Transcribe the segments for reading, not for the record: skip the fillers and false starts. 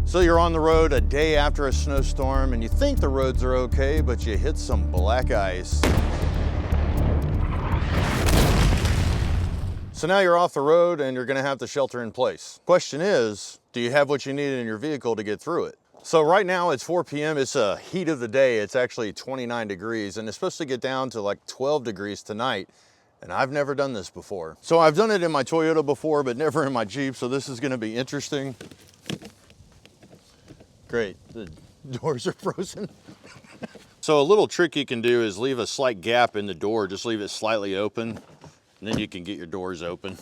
So you're on the road a day after a snowstorm and you think the roads are okay, but you hit some black ice. So now you're off the road and you're gonna have to shelter in place. Question is, do you have what you need in your vehicle to get through it? So right now it's 4 p.m. It's a heat of the day. It's actually 29 degrees and it's supposed to get down to like 12 degrees tonight. And I've never done this before. So I've done it in my Toyota before, but never in my Jeep. So this is gonna be interesting. Great, the doors are frozen. So a little trick you can do is leave a slight gap in the door, just leave it slightly open, and then you can get your doors open.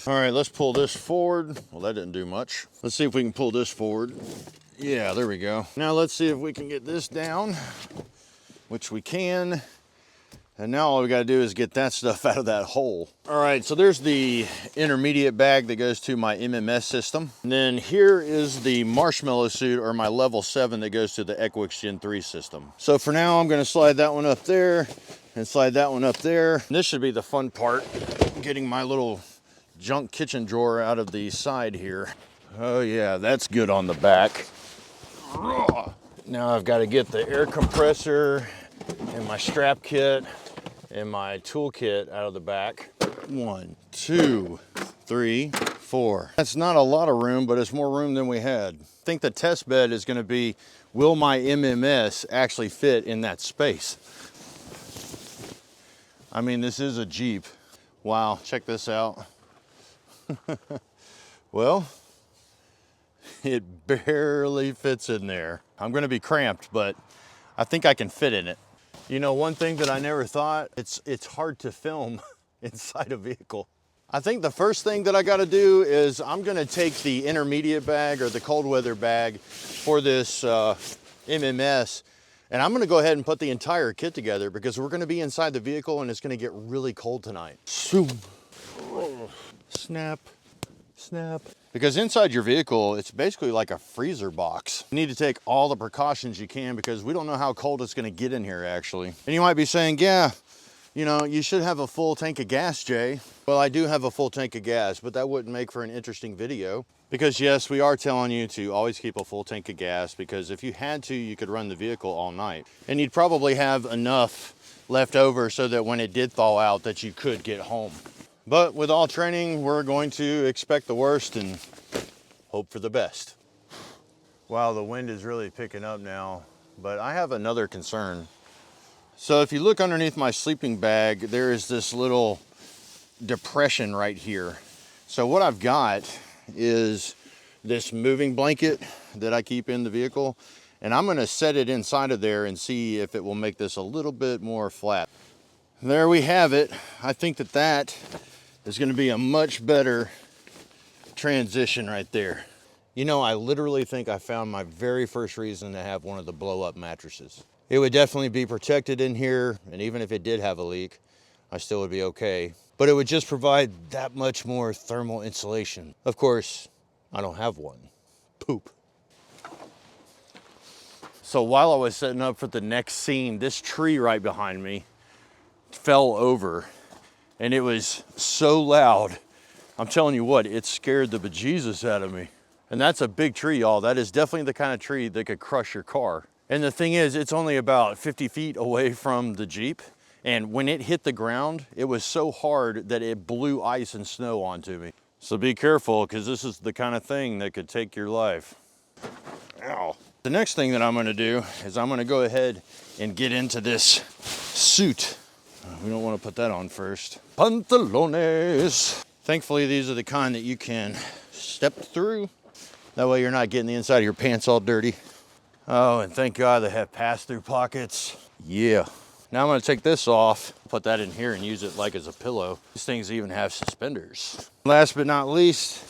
All right, let's pull this forward. Well, that didn't do much. Let's see if we can pull this forward. Yeah, there we go. Now let's see if we can get this down, which we can. And now all we gotta do is get that stuff out of that hole. All right, so there's the intermediate bag that goes to my MMS system. And then here is the marshmallow suit, or my level 7, that goes to the Equix Gen 3 system. So for now, I'm gonna slide that one up there and slide that one up there. And this should be the fun part, getting my little junk kitchen drawer out of the side here. Oh yeah, that's good on the back. Now I've gotta get the air compressor and my strap kit and my tool kit out of the back. 1, 2, 3, 4. That's not a lot of room, but it's more room than we had. I think the test bed is gonna be, will my MMS actually fit in that space? I mean, this is a Jeep. Wow, check this out. Well, it barely fits in there. I'm gonna be cramped, but I think I can fit in it. You know, one thing that I never thought, it's hard to film inside a vehicle. I think the first thing that I gotta do is I'm gonna take the intermediate bag or the cold weather bag for this MMS, and I'm gonna go ahead and put the entire kit together because we're gonna be inside the vehicle and it's gonna get really cold tonight. Snap, snap. Because inside your vehicle, it's basically like a freezer box. You need to take all the precautions you can because we don't know how cold it's gonna get in here actually. And you might be saying, yeah, you know, you should have a full tank of gas, Jay. Well, I do have a full tank of gas, but that wouldn't make for an interesting video. Because yes, we are telling you to always keep a full tank of gas because if you had to, you could run the vehicle all night. And you'd probably have enough left over so that when it did thaw out that you could get home. But with all training, we're going to expect the worst and hope for the best. Wow, the wind is really picking up now, but I have another concern. So if you look underneath my sleeping bag, there is this little depression right here. So what I've got is this moving blanket that I keep in the vehicle, and I'm gonna set it inside of there and see if it will make this a little bit more flat. There we have it. I think that is gonna be a much better transition right there. You know, I literally think I found my very first reason to have one of the blow up mattresses. It would definitely be protected in here, and even if it did have a leak, I still would be okay. But it would just provide that much more thermal insulation. Of course, I don't have one. Poop. So while I was setting up for the next scene, this tree right behind me fell over, and it was so loud. I'm telling you what, it scared the bejesus out of me. And that's a big tree, y'all. That is definitely the kind of tree that could crush your car. And the thing is, it's only about 50 feet away from the Jeep. And when it hit the ground, it was so hard that it blew ice and snow onto me. So be careful, because this is the kind of thing that could take your life. Ow. The next thing that I'm gonna do is I'm gonna go ahead and get into this suit. We don't want to put that on first. Pantalones. Thankfully, these are the kind that you can step through. That way you're not getting the inside of your pants all dirty. Oh, and thank God they have pass-through pockets. Yeah. Now I'm gonna take this off, put that in here and use it like as a pillow. These things even have suspenders. Last but not least,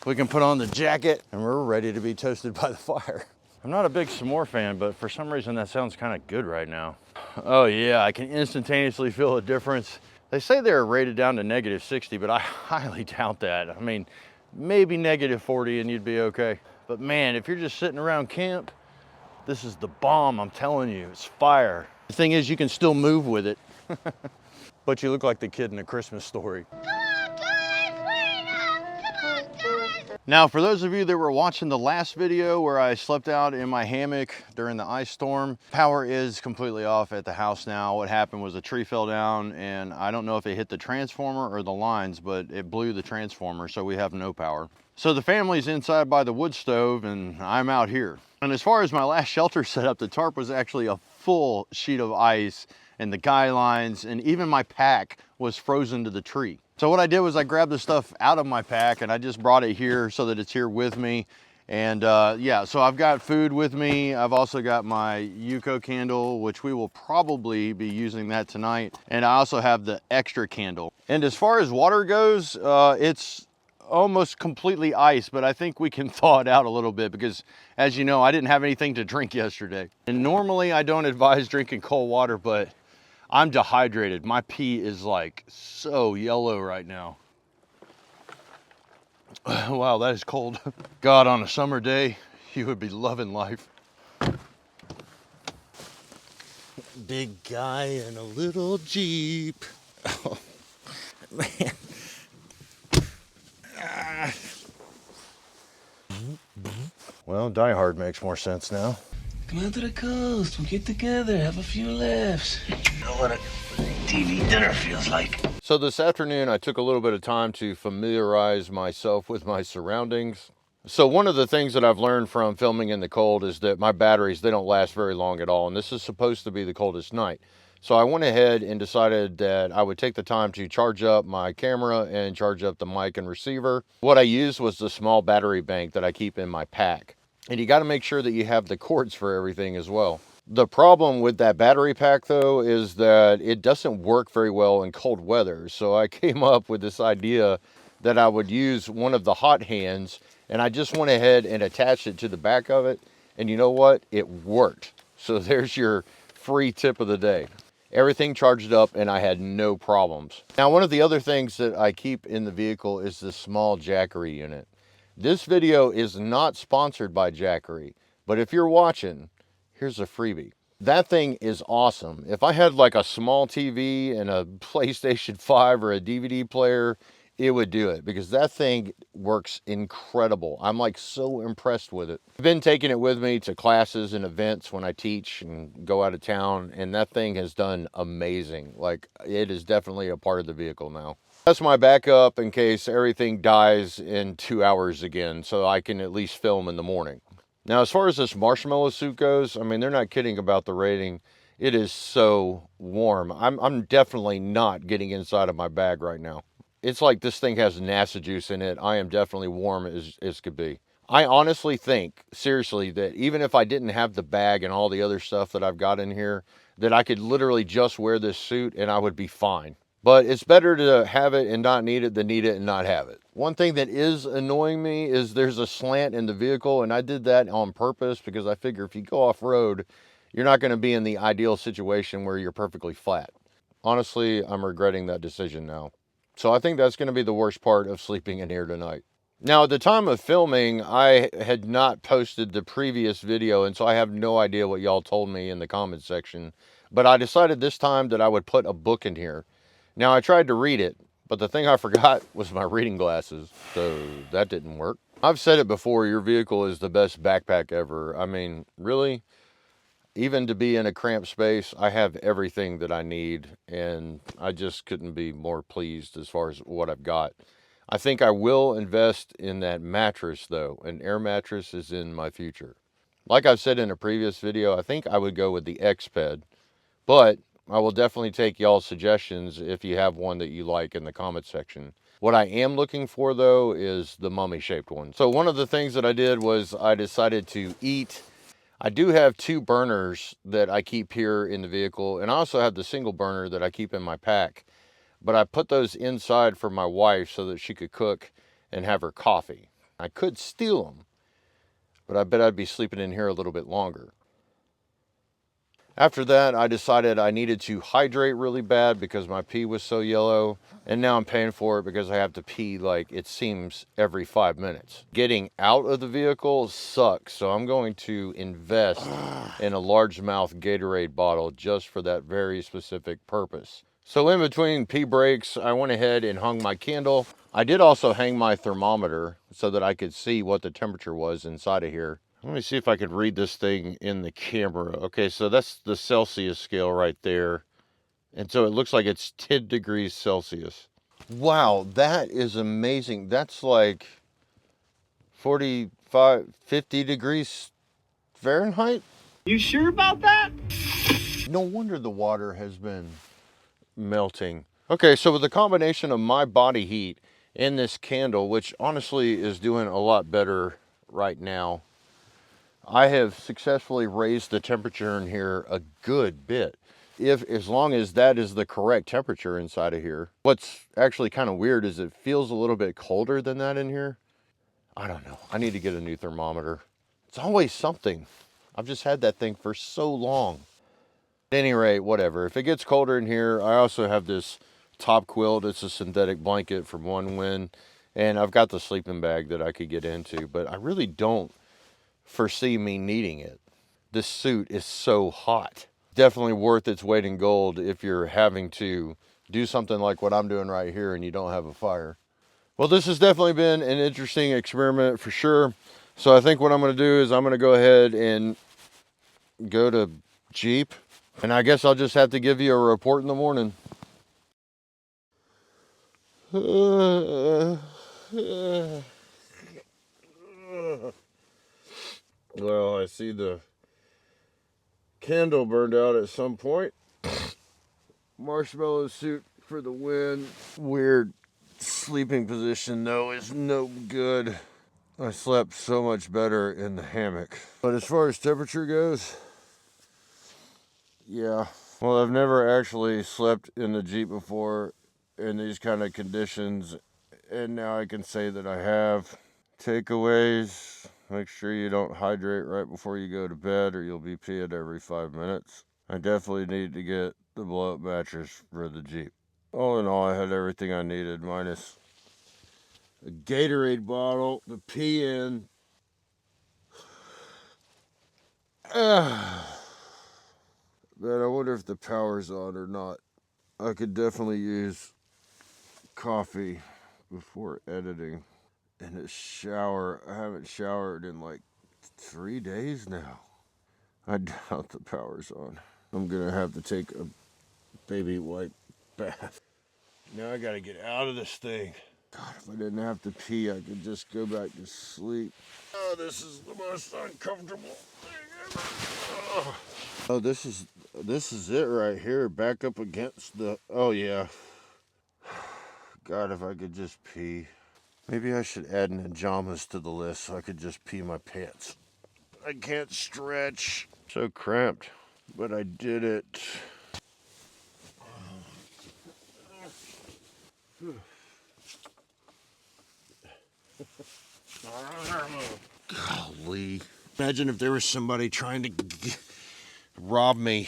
we can put on the jacket and we're ready to be toasted by the fire. I'm not a big s'more fan, but for some reason that sounds kind of good right now. Oh yeah, I can instantaneously feel a difference. They say they're rated down to -60, but I highly doubt that. I mean, maybe -40 and you'd be okay. But man, if you're just sitting around camp, this is the bomb, I'm telling you, it's fire. The thing is, you can still move with it. But you look like the kid in A Christmas Story. Come on, guys, wait up! Come on, guys! Now, for those of you that were watching the last video where I slept out in my hammock during the ice storm, power is completely off at the house now. What happened was a tree fell down, and I don't know if it hit the transformer or the lines, but it blew the transformer, so we have no power. So the family's inside by the wood stove, and I'm out here. And as far as my last shelter setup, the tarp was actually a full sheet of ice, and the guy lines, and even my pack was frozen to the tree. So what I did was I grabbed the stuff out of my pack and I just brought it here so that it's here with me. And yeah, so I've got food with me. I've also got my Yuko candle, which we will probably be using that tonight. And I also have the extra candle. And as far as water goes, it's almost completely ice, but I think we can thaw it out a little bit because, as you know, I didn't have anything to drink yesterday. And normally I don't advise drinking cold water, but I'm dehydrated. My pee is like so yellow right now. Wow, that is cold. God, on a summer day, you would be loving life. Big guy in a little Jeep. Oh, man. Well, Die Hard makes more sense now. Come out to the coast, we'll get together, have a few laughs. You know what a TV dinner feels like. So this afternoon, I took a little bit of time to familiarize myself with my surroundings. So one of the things that I've learned from filming in the cold is that my batteries, they don't last very long at all. And this is supposed to be the coldest night. So I went ahead and decided that I would take the time to charge up my camera and charge up the mic and receiver. What I used was the small battery bank that I keep in my pack. And you got to make sure that you have the cords for everything as well. The problem with that battery pack though is that it doesn't work very well in cold weather. So I came up with this idea that I would use one of the hot hands, and I just went ahead and attached it to the back of it. And you know what? It worked. So there's your free tip of the day. Everything charged up and I had no problems. Now, one of the other things that I keep in the vehicle is the small Jackery unit. This video is not sponsored by Jackery, but if you're watching, here's a freebie. That thing is awesome. If I had like a small TV and a PlayStation 5 or a DVD player, it would do it because that thing works incredible. I'm like so impressed with it. I've been taking it with me to classes and events when I teach and go out of town, and that thing has done amazing. Like, it is definitely a part of the vehicle now. That's my backup in case everything dies in 2 hours again, so I can at least film in the morning. Now, as far as this marshmallow suit goes, I mean, they're not kidding about the rating. It is so warm. I'm definitely not getting inside of my bag right now. It's like this thing has NASA juice in it. I am definitely warm as could be. I honestly think, seriously, that even if I didn't have the bag and all the other stuff that I've got in here, that I could literally just wear this suit and I would be fine. But it's better to have it and not need it than need it and not have it. One thing that is annoying me is there's a slant in the vehicle, and I did that on purpose because I figure if you go off-road, you're not going to be in the ideal situation where you're perfectly flat. Honestly, I'm regretting that decision now. So I think that's going to be the worst part of sleeping in here tonight. Now, at the time of filming, I had not posted the previous video, and so I have no idea what y'all told me in the comments section. But I decided this time that I would put a book in here. Now, I tried to read it, but the thing I forgot was my reading glasses, so that didn't work. I've said it before, your vehicle is the best backpack ever. I mean, really, even to be in a cramped space, I have everything that I need, and I just couldn't be more pleased as far as what I've got. I think I will invest in that mattress, though. An air mattress is in my future. Like I've said in a previous video, I think I would go with the X-Ped, but I will definitely take y'all's suggestions if you have one that you like in the comment section. What I am looking for though is the mummy shaped one. So one of the things that I did was I decided to eat. I do have 2 burners that I keep here in the vehicle, and I also have the single burner that I keep in my pack. But I put those inside for my wife so that she could cook and have her coffee. I could steal them, but I bet I'd be sleeping in here a little bit longer. After that, I decided I needed to hydrate really bad because my pee was so yellow. And now I'm paying for it because I have to pee like it seems every 5 minutes. Getting out of the vehicle sucks. So I'm going to invest in a largemouth Gatorade bottle just for that very specific purpose. So in between pee breaks, I went ahead and hung my candle. I did also hang my thermometer so that I could see what the temperature was inside of here. Let me see if I could read this thing in the camera. Okay, so that's the Celsius scale right there. And so it looks like it's 10 degrees Celsius. Wow, that is amazing. That's like 45, 50 degrees Fahrenheit? You sure about that? No wonder the water has been melting. Okay, so with the combination of my body heat and this candle, which honestly is doing a lot better right now, I have successfully raised the temperature in here a good bit. As long as that is the correct temperature inside of here. What's actually kind of weird is it feels a little bit colder than that in here. I don't know. I need to get a new thermometer. It's always something. I've just had that thing for so long. At any rate, whatever. If it gets colder in here, I also have this top quilt. It's a synthetic blanket from One Wind. And I've got the sleeping bag that I could get into. But I really don't foresee me needing it. This suit is so hot. Definitely worth its weight in gold if you're having to do something like what I'm doing right here and you don't have a fire. Well, this has definitely been an interesting experiment for sure. So I think what I'm going to do is I'm going to go ahead and go to Jeep. And I guess I'll just have to give you a report in the morning. Well, I see the candle burned out at some point. Marshmallow suit for the win. Weird sleeping position though is no good. I slept so much better in the hammock. But as far as temperature goes, yeah. Well, I've never actually slept in the Jeep before in these kind of conditions, and now I can say that I have. Takeaways: make sure you don't hydrate right before you go to bed or you'll be peeing every 5 minutes. I definitely need to get the blow-up mattress for the Jeep. All in all, I had everything I needed, minus a Gatorade bottle to pee in. Man, I wonder if the power's on or not. I could definitely use coffee before editing. And a shower. I haven't showered in like 3 days now. I doubt the power's on. I'm gonna have to take a baby wipe bath. Now I gotta get out of this thing. God, if I didn't have to pee, I could just go back to sleep. Oh, this is the most uncomfortable thing ever. Oh, this is it right here. Back up against the. Oh yeah. God, if I could just pee. Maybe I should add an pajamas to the list so I could just pee my pants. I can't stretch. So cramped, but I did it. Golly. Imagine if there was somebody trying to rob me.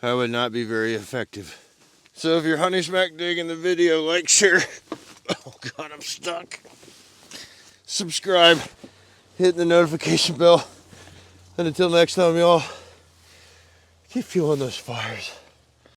I would not be very effective. So if you're honey smack digging the video, like, share. Oh God, I'm stuck. Subscribe, hit the notification bell. And until next time, y'all, keep fueling those fires.